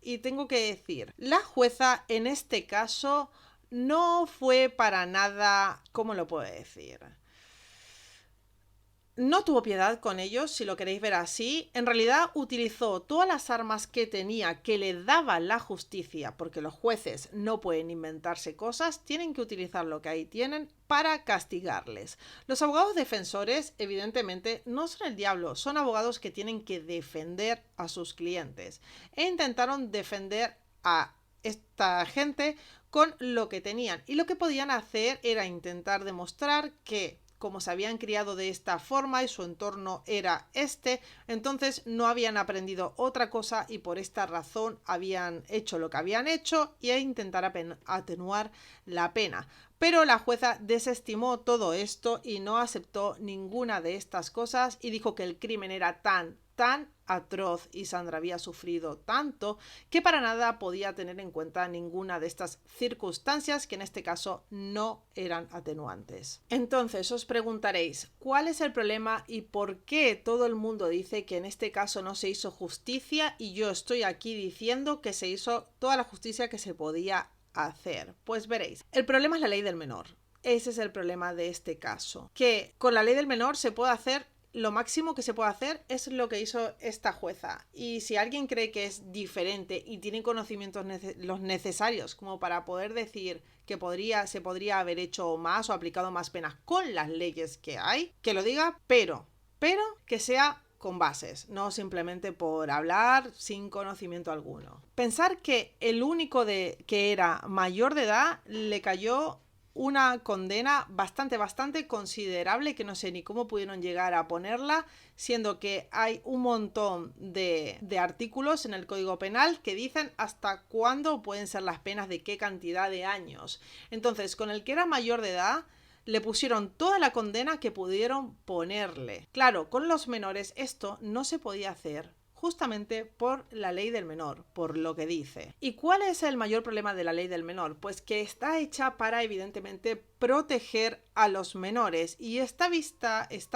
y tengo que decir, la jueza en este caso no fue para nada, ¿cómo lo puedo decir? No tuvo piedad con ellos, si lo queréis ver así. En realidad utilizó todas las armas que tenía, que le daba la justicia, porque los jueces no pueden inventarse cosas, tienen que utilizar lo que ahí tienen para castigarles. Los abogados defensores, evidentemente, no son el diablo, son abogados que tienen que defender a sus clientes. E intentaron defender a esta gente con lo que tenían. Y lo que podían hacer era intentar demostrar que, como se habían criado de esta forma y su entorno era entonces no habían aprendido otra cosa y por esta razón habían hecho lo que habían hecho y intentar atenuar la pena. Pero la jueza desestimó todo esto y no aceptó ninguna de estas cosas y dijo que el crimen era tan atroz y Sandra había sufrido tanto que para nada podía tener en cuenta ninguna de estas circunstancias, que en este caso no eran atenuantes. Entonces os preguntaréis, ¿cuál es el problema y por qué todo el mundo dice que en este caso no se hizo justicia y yo estoy aquí diciendo que se hizo toda la justicia que se podía hacer? Pues veréis, el problema es la ley del menor. Ese es el problema de este caso, que con la ley del menor se puede hacer lo máximo que se puede hacer, es lo que hizo esta jueza. Y si alguien cree que es diferente y tiene conocimientos los necesarios como para poder decir que se podría haber hecho más o aplicado más penas con las leyes que hay, que lo diga, pero que sea con bases, no simplemente por hablar sin conocimiento alguno. Pensar que el único que era mayor de edad le cayó una condena bastante considerable, que no sé ni cómo pudieron llegar a ponerla, siendo que hay un montón de artículos en el Código Penal que dicen hasta cuándo pueden ser las penas, de qué cantidad de años. Entonces, con el que era mayor de edad le pusieron toda la condena que pudieron ponerle. Claro, con los menores esto no se podía hacer, justamente por la ley del menor, por lo que dice. ¿Y cuál es el mayor problema de la ley del menor? Pues que está hecha para, evidentemente, proteger a los menores, y está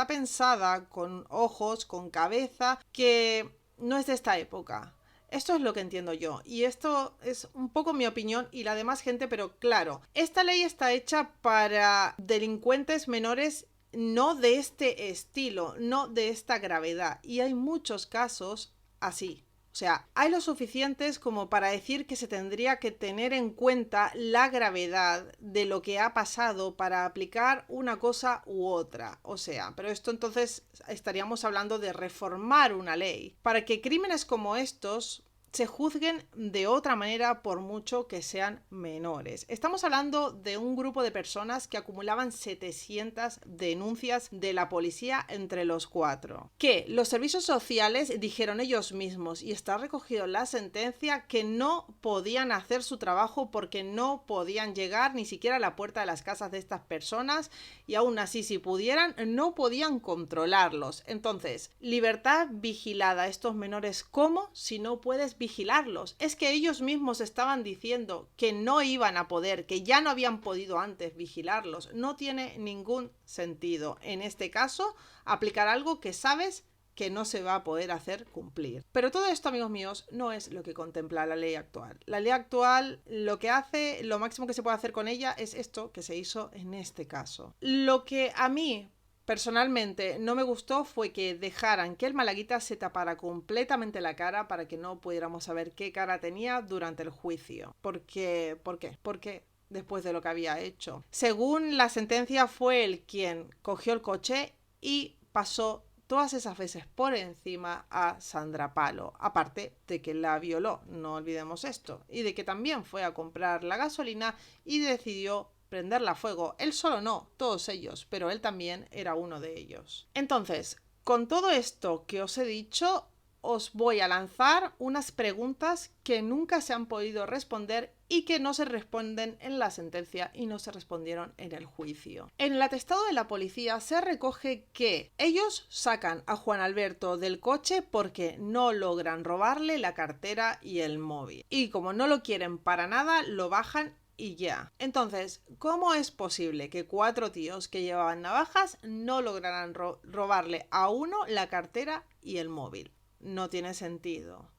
pensada con ojos, con cabeza, que no es de esta época. Esto es lo que entiendo yo, y esto es un poco mi opinión y la de más gente, pero claro, esta ley está hecha para delincuentes menores, no de este estilo, no de esta gravedad, y hay muchos casos así. O sea, hay lo suficientes como para decir que se tendría que tener en cuenta la gravedad de lo que ha pasado para aplicar una cosa u otra. O sea, pero esto entonces estaríamos hablando de reformar una ley para que crímenes como estos se juzguen de otra manera por mucho que sean menores. Estamos hablando de un grupo de personas que acumulaban 700 denuncias de la policía entre los cuatro. Que los servicios sociales dijeron ellos mismos, y está recogido en la sentencia, que no podían hacer su trabajo porque no podían llegar ni siquiera a la puerta de las casas de estas personas, y aún así si pudieran no podían controlarlos. Entonces, libertad vigilada a estos menores, ¿cómo? Si no puedes vigilarlos. Es que ellos mismos estaban diciendo que no iban a poder, que ya no habían podido antes vigilarlos. No tiene ningún sentido, en este caso, aplicar algo que sabes que no se va a poder hacer cumplir. Pero todo esto, amigos míos, no es lo que contempla la ley actual. La ley actual lo que hace, lo máximo que se puede hacer con ella es esto que se hizo en este caso. Lo que a mí personalmente no me gustó fue que dejaran que el malaguita se tapara completamente la cara para que no pudiéramos saber qué cara tenía durante el juicio. ¿Por qué? Porque después de lo que había hecho. Según la sentencia, fue él quien cogió el coche y pasó todas esas veces por encima a Sandra Palo, aparte de que la violó, no olvidemos esto, y de que también fue a comprar la gasolina y decidió prenderla a fuego. Él solo no, todos ellos, pero él también era uno de ellos. Entonces, con todo esto que os he dicho, os voy a lanzar unas preguntas que nunca se han podido responder y que no se responden en la sentencia y no se respondieron en el juicio. En el atestado de la policía se recoge que ellos sacan a Juan Alberto del coche porque no logran robarle la cartera y el móvil. Y como no lo quieren para nada, lo bajan y ya. Entonces, ¿cómo es posible que 4 tíos que llevaban navajas no lograran robarle a uno la cartera y el móvil? No tiene sentido.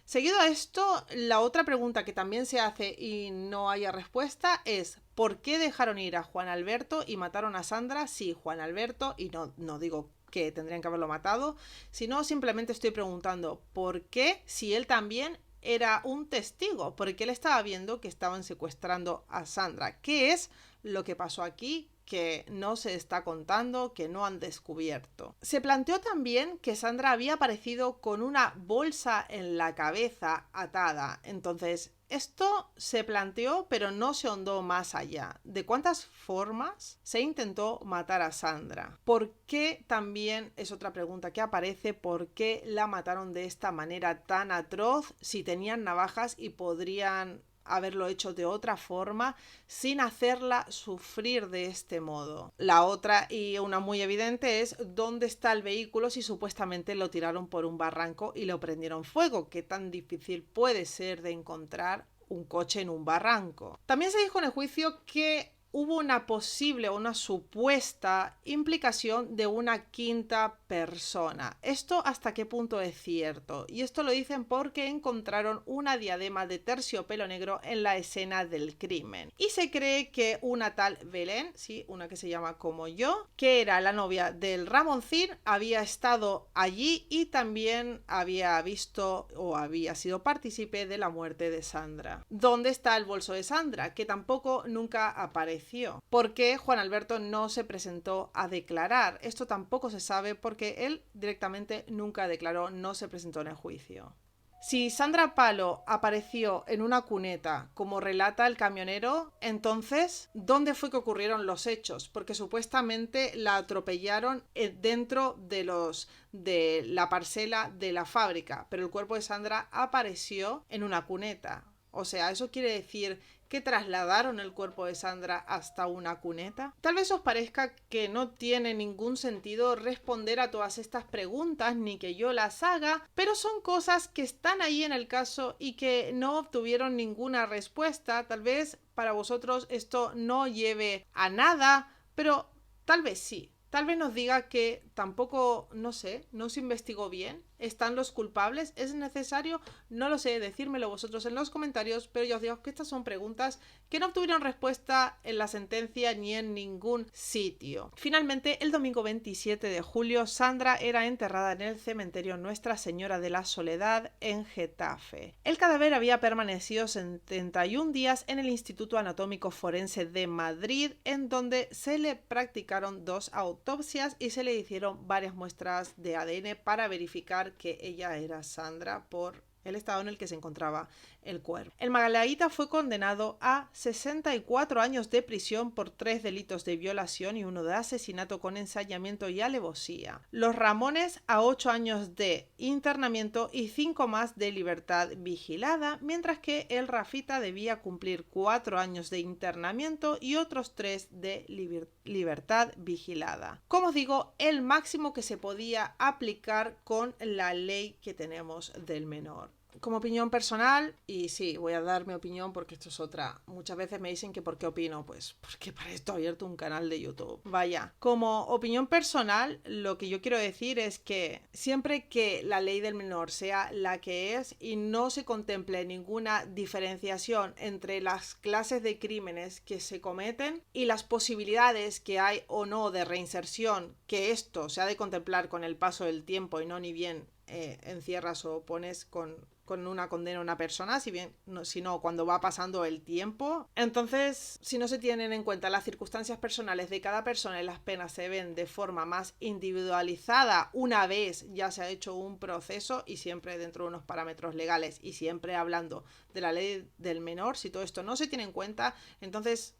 Seguido a esto, la otra pregunta que también se hace y no haya respuesta es ¿por qué dejaron ir a Juan Alberto y mataron a Sandra? Sí, Juan Alberto, y no digo que tendrían que haberlo matado, sino simplemente estoy preguntando ¿por qué si él también era un testigo? Porque él estaba viendo que estaban secuestrando a Sandra. ¿Qué es lo que pasó aquí que no se está contando, que no han descubierto? Se planteó también que Sandra había aparecido con una bolsa en la cabeza atada. Entonces, esto se planteó, pero no se ahondó más allá. ¿De cuántas formas se intentó matar a Sandra? ¿Por qué también es otra pregunta que aparece? ¿Por qué la mataron de esta manera tan atroz si tenían navajas y podrían haberlo hecho de otra forma sin hacerla sufrir de este modo? La otra, y una muy evidente, es ¿dónde está el vehículo si supuestamente lo tiraron por un barranco y lo prendieron fuego? ¿Qué tan difícil puede ser de encontrar un coche en un barranco? También se dijo en el juicio que hubo una posible o una supuesta implicación de una quinta persona. ¿Esto hasta qué punto es cierto? Y esto lo dicen porque encontraron una diadema de terciopelo negro en la escena del crimen. Y se cree que una tal Belén, sí, una que se llama como yo, que era la novia del Ramoncín, había estado allí y también había visto o había sido partícipe de la muerte de Sandra. ¿Dónde está el bolso de Sandra? Que tampoco nunca apareció. ¿Por qué Juan Alberto no se presentó a declarar? Esto tampoco se sabe porque él directamente nunca declaró, no se presentó en el juicio. Si Sandra Palo apareció en una cuneta, como relata el camionero, entonces, ¿dónde fue que ocurrieron los hechos? Porque supuestamente la atropellaron dentro de la parcela de la fábrica, pero el cuerpo de Sandra apareció en una cuneta. O sea, eso quiere decir que trasladaron el cuerpo de Sandra hasta una cuneta. Tal vez os parezca que no tiene ningún sentido responder a todas estas preguntas ni que yo las haga, pero son cosas que están ahí en el caso y que no obtuvieron ninguna respuesta. Tal vez para vosotros esto no lleve a nada, pero tal vez sí. Tal vez nos diga que tampoco, no sé, no se investigó bien ¿Están los culpables? ¿Es necesario? No lo sé, decírmelo vosotros en los comentarios, pero ya os digo que estas son preguntas que no obtuvieron respuesta en la sentencia ni en ningún sitio. Finalmente, el domingo 27 de julio, Sandra era enterrada en el cementerio Nuestra Señora de la Soledad en Getafe. El cadáver había permanecido 71 días en el Instituto Anatómico Forense de Madrid, en donde se le practicaron 2 autopsias y se le hicieron varias muestras de ADN para verificar que ella era Sandra por el estado en el que se encontraba el cuerpo. El malaguita fue condenado a 64 años de prisión por 3 delitos de violación y 1 de asesinato con ensañamiento y alevosía. Los Ramones a 8 años de internamiento y 5 más de libertad vigilada, mientras que el Rafita debía cumplir 4 años de internamiento y otros 3 de libertad vigilada. Como os digo, el máximo que se podía aplicar con la ley que tenemos del menor. Como opinión personal, y sí, voy a dar mi opinión porque esto es otra. Muchas veces me dicen que ¿por qué opino? Pues porque para esto he abierto un canal de YouTube. Vaya, como opinión personal, lo que yo quiero decir es que siempre que la ley del menor sea la que es y no se contemple ninguna diferenciación entre las clases de crímenes que se cometen y las posibilidades que hay o no de reinserción, que esto se ha de contemplar con el paso del tiempo y no ni bien encierras o pones con una condena a una persona, sino cuando va pasando el tiempo. Entonces, si no se tienen en cuenta las circunstancias personales de cada persona y las penas se ven de forma más individualizada una vez ya se ha hecho un proceso y siempre dentro de unos parámetros legales y siempre hablando de la ley del menor, si todo esto no se tiene en cuenta, entonces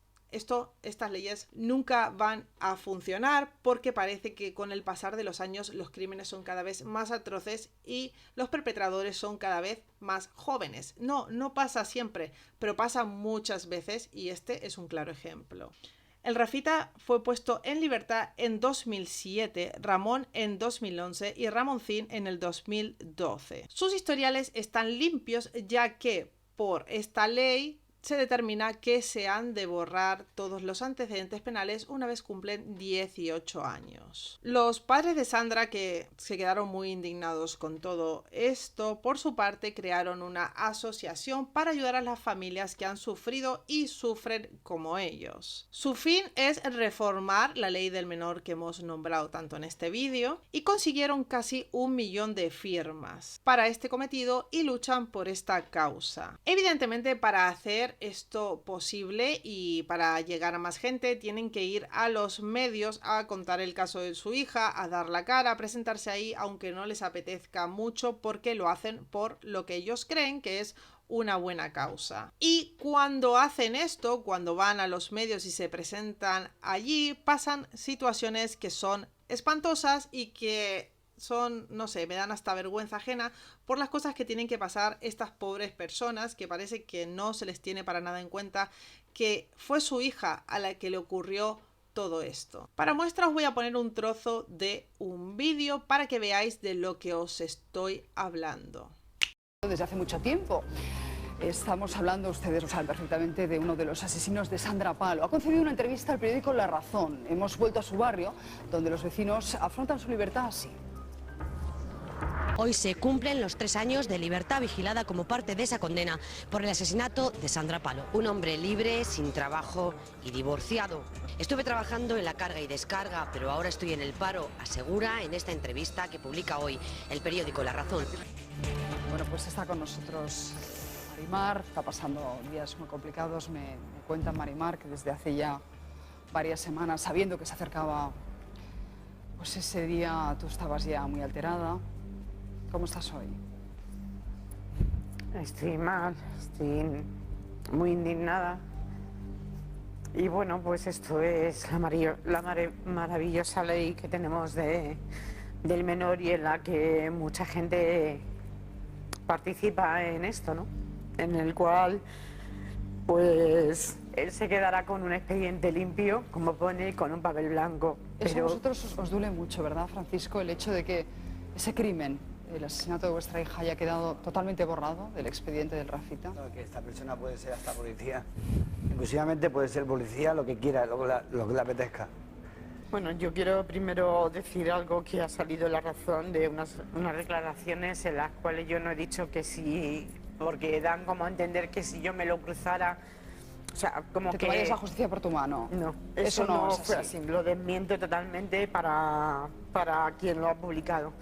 estas leyes nunca van a funcionar porque parece que con el pasar de los años los crímenes son cada vez más atroces y los perpetradores son cada vez más jóvenes. No pasa siempre, pero pasa muchas veces y este es un claro ejemplo. El Rafita fue puesto en libertad en 2007, Ramón en 2011 y Ramoncín en el 2012. Sus historiales están limpios ya que por esta ley se determina que se han de borrar todos los antecedentes penales una vez cumplen 18 años. Los padres de Sandra, que se quedaron muy indignados con todo esto, por su parte crearon una asociación para ayudar a las familias que han sufrido y sufren como ellos. Su fin es reformar la ley del menor que hemos nombrado tanto en este vídeo y consiguieron casi 1 millón de firmas para este cometido y luchan por esta causa. Evidentemente, para hacer esto posible y para llegar a más gente tienen que ir a los medios a contar el caso de su hija, a dar la cara, a presentarse ahí aunque no les apetezca mucho porque lo hacen por lo que ellos creen que es una buena causa. Y cuando hacen esto, cuando van a los medios y se presentan allí, pasan situaciones que son espantosas y que son, no sé, me dan hasta vergüenza ajena por las cosas que tienen que pasar estas pobres personas que parece que no se les tiene para nada en cuenta que fue su hija a la que le ocurrió todo esto. Para muestra os voy a poner un trozo de un vídeo para que veáis de lo que os estoy hablando. Desde hace mucho tiempo. Estamos hablando, ustedes lo saben perfectamente, de uno de los asesinos de Sandra Palo. Ha concedido una entrevista al periódico La Razón. Hemos vuelto a su barrio, donde los vecinos afrontan su libertad así. Hoy se cumplen los 3 años de libertad vigilada como parte de esa condena por el asesinato de Sandra Palo. Un hombre libre, sin trabajo y divorciado. Estuve trabajando en la carga y descarga, pero ahora estoy en el paro, asegura en esta entrevista que publica hoy el periódico La Razón. Bueno, pues está con nosotros Marimar, está pasando días muy complicados. Me cuenta Marimar que desde hace ya varias semanas, sabiendo que se acercaba pues ese día, tú estabas ya muy alterada. ¿Cómo estás hoy? Estoy mal, estoy muy indignada. Y bueno, pues esto es la maravillosa ley que tenemos del menor y en la que mucha gente participa en esto, ¿no? En el cual, pues, él se quedará con un expediente limpio, como pone, con un papel blanco. Eso a vosotros os duele mucho, ¿verdad, Francisco? El hecho de que ese crimen, el asesinato de vuestra hija, haya quedado totalmente borrado del expediente del Rafita. No, que esta persona puede ser hasta policía. Inclusivamente puede ser policía, lo que quiera, lo que le apetezca. Bueno, yo quiero primero decir algo que ha salido en La Razón de unas declaraciones en las cuales yo no he dicho que sí, porque dan como a entender que si yo me lo cruzara, o sea, como ¿Te que... tomarías la justicia por tu mano? No, eso no es fue así. así, lo desmiento totalmente para quien lo ha publicado.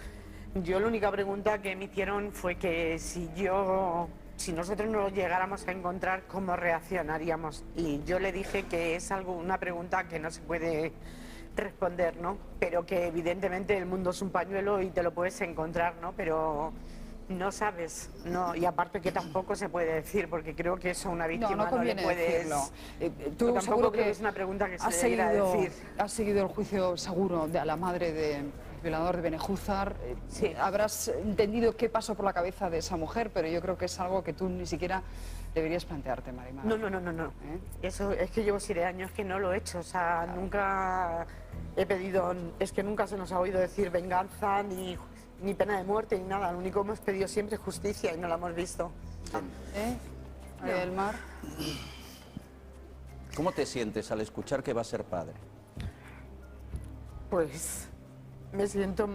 Yo la única pregunta que me hicieron fue que si nosotros no lo llegáramos a encontrar, ¿cómo reaccionaríamos? Y yo le dije que es una pregunta que no se puede responder, ¿no? Pero que evidentemente el mundo es un pañuelo y te lo puedes encontrar, ¿no? Pero no sabes, no, y aparte que tampoco se puede decir, porque creo que eso a una víctima No no le conviene puedes... decirlo. Tú Tú tampoco seguro creo que que es una pregunta que has se debiera decir. seguido el juicio seguro a la madre del violador de Benejúzar. Sí. Habrás entendido qué pasó por la cabeza de esa mujer, pero yo creo que es algo que tú ni siquiera deberías plantearte, Marimar. No. Eso es que llevo 7 años que no lo he hecho, o sea, nunca he pedido, es que nunca se nos ha oído decir venganza, ni pena de muerte, ni nada. Lo único que hemos pedido siempre es justicia y no la hemos visto. María del Mar. ¿Cómo te sientes al escuchar que va a ser padre? Pues me siento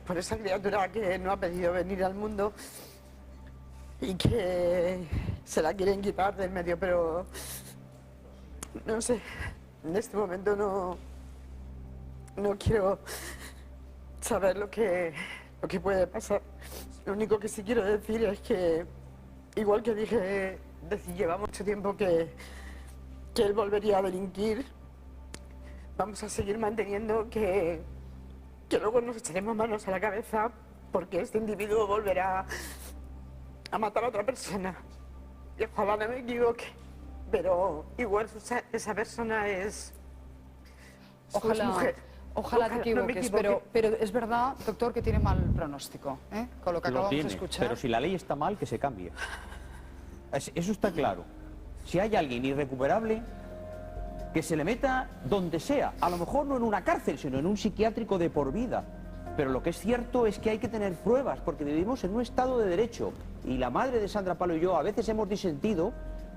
por esa criatura que no ha pedido venir al mundo y que se la quieren quitar del medio, pero no sé, en este momento no quiero saber lo que puede pasar. Lo único que sí quiero decir es que, igual que dije, lleva mucho tiempo que él volvería a delinquir, vamos a seguir manteniendo que luego nos echaremos manos a la cabeza porque este individuo volverá a matar a otra persona. Y ojalá no me equivoque, pero igual esa persona es mujer. Ojalá te equivoques, pero es verdad, doctor, que tiene mal pronóstico, ¿eh? Con lo que acabamos de escuchar. Pero si la ley está mal, que se cambie. Eso está claro. Si hay alguien irrecuperable, que se le meta donde sea. A lo mejor no en una cárcel, sino en un psiquiátrico de por vida. Pero lo que es cierto es que hay que tener pruebas, porque vivimos en un estado de derecho. Y la madre de Sandra Palo y yo a veces hemos disentido,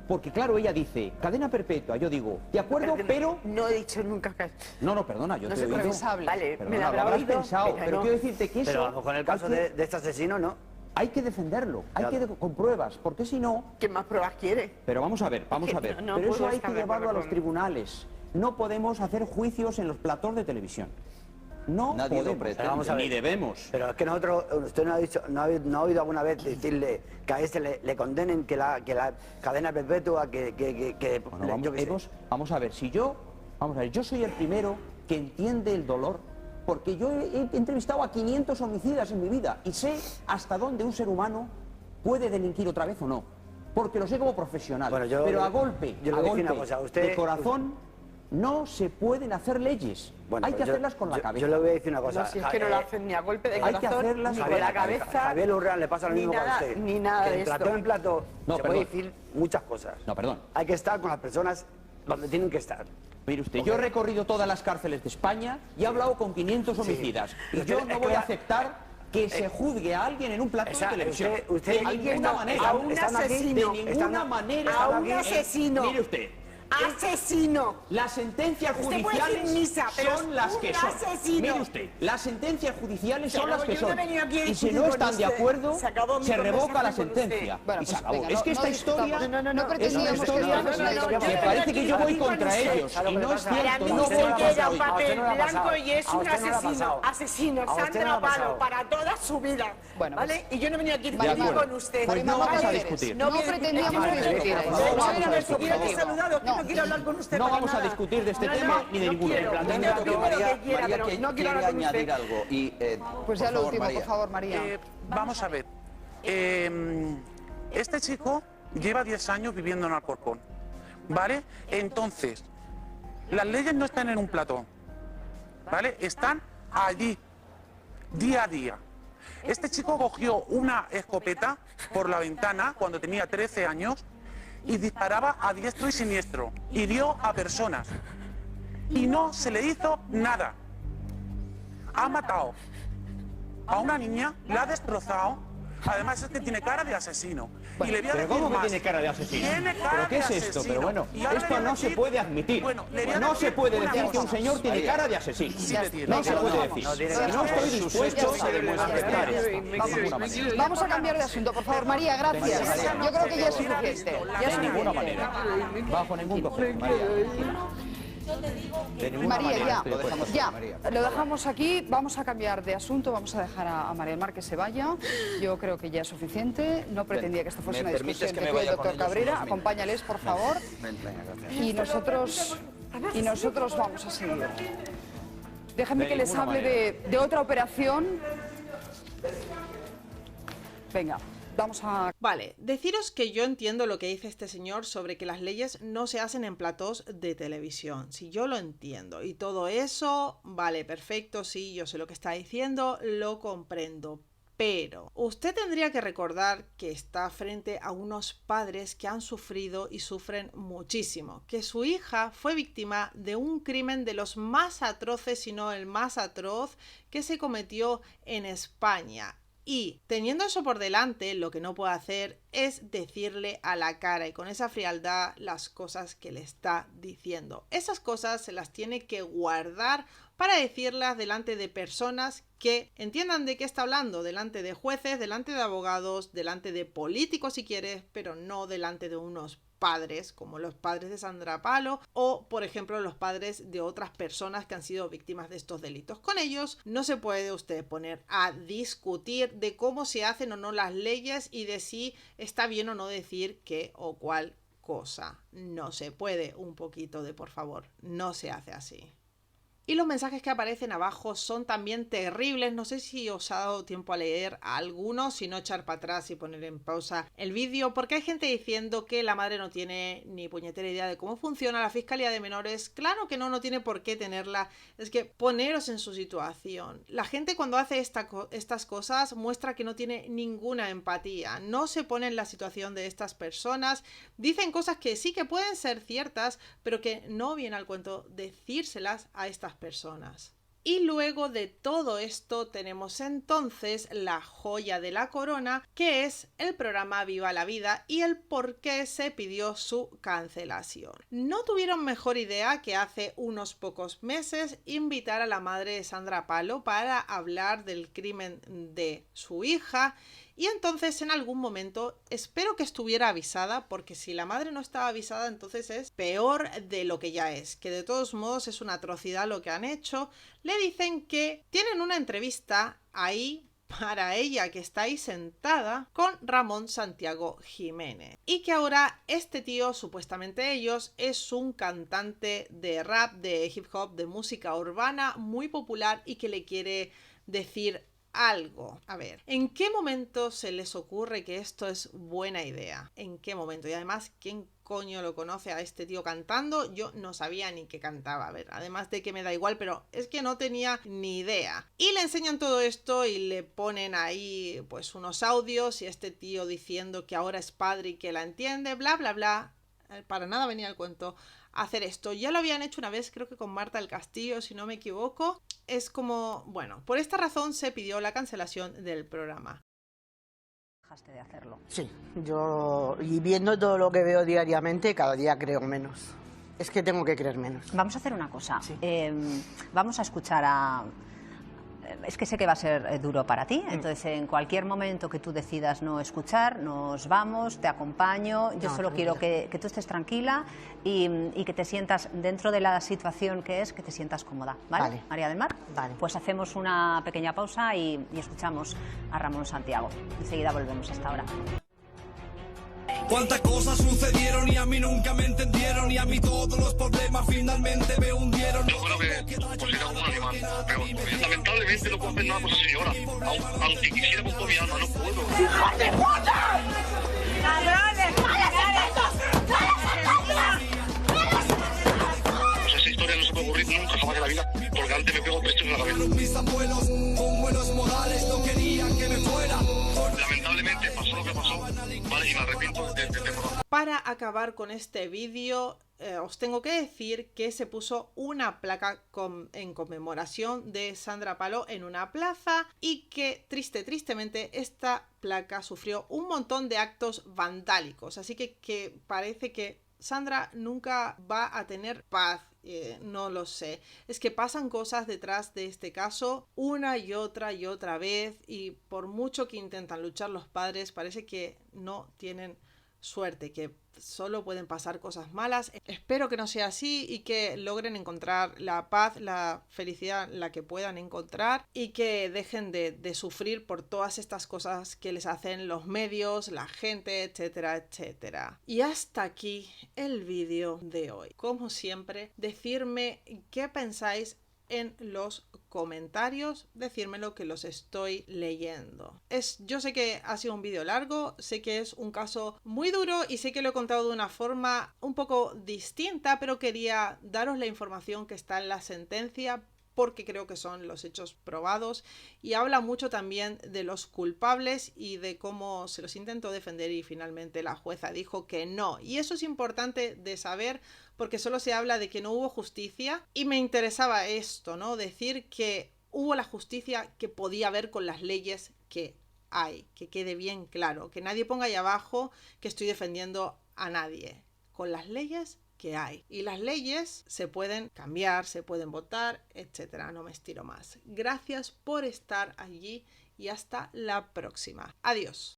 porque claro, ella dice, cadena perpetua. Yo digo, de acuerdo, pero... No he dicho nunca que... No, perdona, yo no te he es oído. revisable. Vale, Perdona, me la habrá habrás oído, pensado, pero no. quiero decirte que eso... Pero a lo mejor en el caso de este asesino, ¿no? Hay que defenderlo, hay que con pruebas, porque si no... ¿Qué más pruebas quiere? Pero vamos a ver. No Pero eso puedo hay que estar de llevarlo a acuerdo los tribunales. No podemos hacer juicios en los platós de televisión. No Nadie lo podemos, pretende. Vamos a ver. ni debemos. Pero es que nosotros, usted no ha dicho, no ha oído alguna vez decirle que a este le condenen que la cadena perpetua, Bueno, yo qué sé. vamos a ver, yo soy el primero que entiende el dolor, porque yo he entrevistado a 500 homicidas en mi vida y sé hasta dónde un ser humano puede delinquir otra vez o no, porque lo sé como profesional. Bueno, pero a golpe, yo le voy a decir una cosa, de corazón, no se pueden hacer leyes. Bueno, hay que pues hacerlas con la cabeza. Yo le voy a decir una cosa. No, si es que no lo hacen ni a golpe de hay corazón, que hacerlas ni con con la la cabeza, Javier Urrean le pasa lo ni mismo nada, que a usted. ni nada que de en esto. plato en plato No, se perdón. puede decir muchas cosas. No, perdón. Hay que estar con las personas donde tienen que estar. Mire usted, yo he recorrido todas las cárceles de España y he hablado con 500 homicidas. Y yo no voy a aceptar que se juzgue a alguien en un plato de televisión. usted- de ninguna manera. a un están aquí, asesino, de ninguna manera. a un asesino. Mire usted, ¡Asesino! las sentencias Usted puede judiciales decir misa, pero son las un que son. asesino. Mire usted, las sentencias judiciales son Pero las que yo no he son. venido aquí a Y si discutir no con están de usted. acuerdo, Se acabó mi se revoca la conversación con sentencia. usted. Bueno, Y se pues acabó. venga, Es que esta discutamos. historia... No pretendíamos esta que historia estuviéramos en me parece que yo voy contra ellos. ¿Sabe Y lo que no es pasa? Para cierto, mí no usted voy no a le ha era pasado. un A usted papel no le ha blanco pasado. y es A un usted no le ha asesino. pasado. Asesino, A usted no le Sandra ha pasado. Palo, para toda su vida. Bueno, ¿Vale? Y yo no he venido aquí a De discutir acuerdo. con usted. Pues no Marimar, vamos a ¿qué quieres? discutir. No viene- pretendíamos es que discutir. no, eso. no, No no, era no, nuestro no, quiero objetivo. saludado, que No. no quiero hablar con usted No para vamos a nada. discutir de este No, tema no, ni de no ninguno. quiero. El planteamiento Venga, que dígame lo María, que quiera, María pero que no quiero quiere hablar con usted. añadir algo. Y, Pues ya por lo favor, último, María. por favor, María. Vamos a ver. Este chico lleva 10 años viviendo en Alcorcón, ¿vale? Entonces, las leyes no están en un plató, ¿vale? Están allí, día a día. Este chico cogió una escopeta por la ventana cuando tenía 13 años y disparaba a diestro y siniestro. Hirió a personas y no se le hizo nada. Ha matado a una niña, la ha destrozado, Además es que tiene cara de asesino. Y le voy a ¿Pero decir cómo que más. tiene cara de asesino? Tiene cara ¿Pero qué es de esto? asesino. Pero bueno, Y ahora esto le voy a no se decir- puede admitir. Bueno, le voy a No se decir puede una decir que un cosa. señor tiene cara de asesino. Sí le tiene. No se puede decir. No tiene Y cara. no estoy dispuesto a aceptar esto. Vamos a cambiar de asunto, por favor. María, gracias. Yo creo que ya es suficiente. Ya es De ninguna suficiente. manera. Bajo ningún concepto, María. De ninguna María, manera. ya, estoy de acuerdo. ya, lo dejamos aquí, vamos a cambiar de asunto, vamos a dejar a María del Mar que se vaya. Yo creo que ya es suficiente, no pretendía que esto fuese ¿me una permites discusión que entre me tú y el vaya con doctor ellos Cabrera, unos minutos? acompáñales por favor. Y nosotros vamos a seguir. Déjenme De que les ninguna hable de otra operación. Venga, vamos a... Vale, deciros que yo entiendo lo que dice este señor sobre que las leyes no se hacen en platós de televisión. Si yo lo entiendo y todo eso, vale, perfecto, sí, yo sé lo que está diciendo, lo comprendo. Pero usted tendría que recordar que está frente a unos padres que han sufrido y sufren muchísimo, que su hija fue víctima de un crimen de los más atroces, si no el más atroz, que se cometió en España. Y teniendo eso por delante, lo que no puede hacer es decirle a la cara y con esa frialdad las cosas que le está diciendo. Esas cosas se las tiene que guardar para decirlas delante de personas que entiendan de qué está hablando, delante de jueces, delante de abogados, delante de políticos si quieres, pero no delante de unos padres como los padres de Sandra Palo o por ejemplo los padres de otras personas que han sido víctimas de estos delitos. Con ellos no se puede usted poner a discutir de cómo se hacen o no las leyes y de si está bien o no decir qué o cuál cosa. No se puede, un poquito de por favor, no se hace así. Y los mensajes que aparecen abajo son también terribles. No sé si os ha dado tiempo a leer a algunos, si no echar para atrás y poner en pausa el vídeo, porque hay gente diciendo que la madre no tiene ni puñetera idea de cómo funciona la Fiscalía de Menores. Claro que no tiene por qué tenerla. Es que poneros en su situación. La gente cuando hace estas cosas muestra que no tiene ninguna empatía. No se pone en la situación de estas personas. Dicen cosas que sí que pueden ser ciertas, pero que no viene al cuento decírselas a estas personas. Y luego de todo esto tenemos entonces la joya de la corona, que es el programa Viva la Vida y el por qué se pidió su cancelación. No tuvieron mejor idea que hace unos pocos meses invitar a la madre de Sandra Palo para hablar del crimen de su hija. Y entonces en algún momento espero que estuviera avisada, porque si la madre no estaba avisada entonces es peor de lo que ya es, que de todos modos es una atrocidad lo que han hecho. Le dicen que tienen una entrevista ahí para ella que está ahí sentada con Ramón Santiago Jiménez y que ahora este tío, supuestamente ellos, es un cantante de rap, de hip hop, de música urbana muy popular y que le quiere decir algo. A ver, ¿en qué momento se les ocurre que esto es buena idea? ¿En qué momento? Y además, ¿quién coño lo conoce a este tío cantando? Yo no sabía ni que cantaba. A ver, además de que me da igual, pero es que no tenía ni idea. Y le enseñan todo esto y le ponen ahí pues unos audios y este tío diciendo que ahora es padre y que la entiende, bla, bla, bla. Para nada venía al cuento hacer esto. Ya lo habían hecho una vez, creo que con Marta del Castillo, si no me equivoco. Es como, bueno, por esta razón se pidió la cancelación del programa. Dejaste de hacerlo. Sí, yo, y viendo todo lo que veo diariamente, cada día creo menos. Es que tengo que creer menos. Vamos a hacer una cosa. Sí. Vamos a escuchar a... Es que sé que va a ser duro para ti, entonces en cualquier momento que tú decidas no escuchar, nos vamos, te acompaño. Yo solo quiero que tú estés tranquila y que te sientas dentro de la situación que es, que te sientas cómoda, ¿vale? María del Mar. Vale. Pues hacemos una pequeña pausa y escuchamos a Ramón Santiago. Enseguida volvemos hasta ahora. Cuántas cosas sucedieron y a mí nunca me entendieron y a mí todos los problemas finalmente me hundieron. Yo creo que pues era como un animal, pero lamentablemente no puedo hacer nada por esa señora. Aunque quisiera con toda mi alma, no puedo. ¡Hijos de puta! ¡Ladrones! Pues esa historia no se puede ocurrir nunca jamás en la vida, porque antes me pego 3 tiros en la cabeza. Mis abuelos con buenos modales no querían que me fuera. Lamentablemente pasó lo que pasó, vale, y me arrepiento de todo. Para acabar con este vídeo, os tengo que decir que se puso una placa en conmemoración de Sandra Palo en una plaza y que tristemente esta placa sufrió un montón de actos vandálicos, así que parece que Sandra nunca va a tener paz. No lo sé, es que pasan cosas detrás de este caso una y otra vez, y por mucho que intentan luchar los padres parece que no tienen suerte, que solo pueden pasar cosas malas. Espero que no sea así y que logren encontrar la paz, la felicidad, la que puedan encontrar, y que dejen de sufrir por todas estas cosas que les hacen los medios, la gente, etcétera, etcétera. Y hasta aquí el vídeo de hoy. Como siempre, decirme qué pensáis en los comentarios, decírmelo que los estoy leyendo. Yo sé que ha sido un vídeo largo, sé que es un caso muy duro y sé que lo he contado de una forma un poco distinta, pero quería daros la información que está en la sentencia porque creo que son los hechos probados, y habla mucho también de los culpables y de cómo se los intentó defender y finalmente la jueza dijo que no. Y eso es importante de saber porque solo se habla de que no hubo justicia, y me interesaba esto, ¿no? Decir que hubo la justicia que podía haber con las leyes que hay, que quede bien claro, que nadie ponga ahí abajo que estoy defendiendo a nadie, con las leyes que hay. Y las leyes se pueden cambiar, se pueden votar, etcétera. No me estiro más. Gracias por estar allí y hasta la próxima. Adiós.